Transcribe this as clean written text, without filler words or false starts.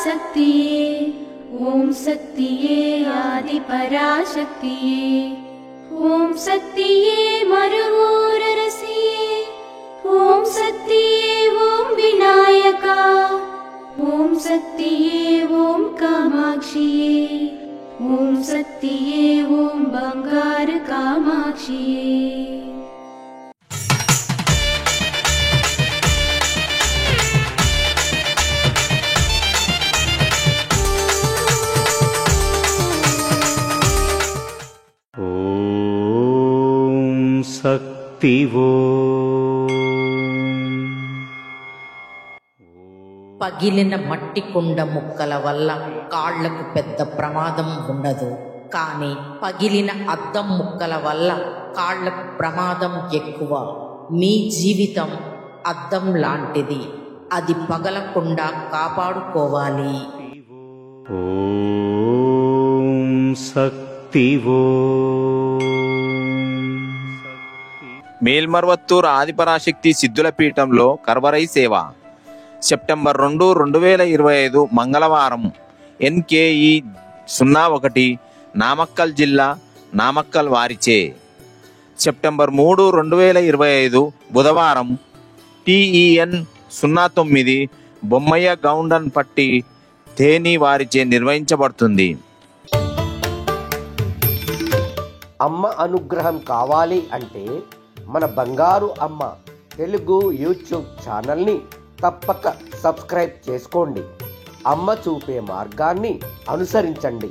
शक्तिये ओम शक्तिये आदि पराशक्तिये ओम शक्तिये मरुवोररसिये ओम शक्तिये ओम विनायका ओम शक्तिये ओम कामाक्षिये ओम शक्तिये ओम बंगार कामाक्षिये। శక్తివో పగిలిన మట్టి కుండ ముక్కల వల్ల కాళ్లకు పెద్ద ప్రమాదం ఉండదు, కానీ పగిలిన అద్దం ముక్కల వల్ల కాళ్లకు ప్రమాదం ఎక్కువ. మీ జీవితం అద్దం లాంటిది, అది పగలకుండా కాపాడుకోవాలి. ఓం శక్తివో. మేల్మర్వత్తూర్ ఆదిపరాశక్తి సిద్ధుల పీఠంలో కర్వరై సేవ సెప్టెంబర్ 2, 2025 మంగళవారం NKE 01 నామక్కల్ జిల్లా నామక్కల్ వారిచే. సెప్టెంబర్ 3, 2025 బుధవారం TEN 09 బొమ్మయ్య గౌండన్ పట్టి తేని వారిచే నిర్వహించబడుతుంది. అమ్మ అనుగ్రహం కావాలి అంటే మన బంగారు అమ్మ తెలుగు యూట్యూబ్ ఛానల్ని తప్పక సబ్స్క్రైబ్ చేసుకోండి. అమ్మ చూపే మార్గాన్ని అనుసరించండి.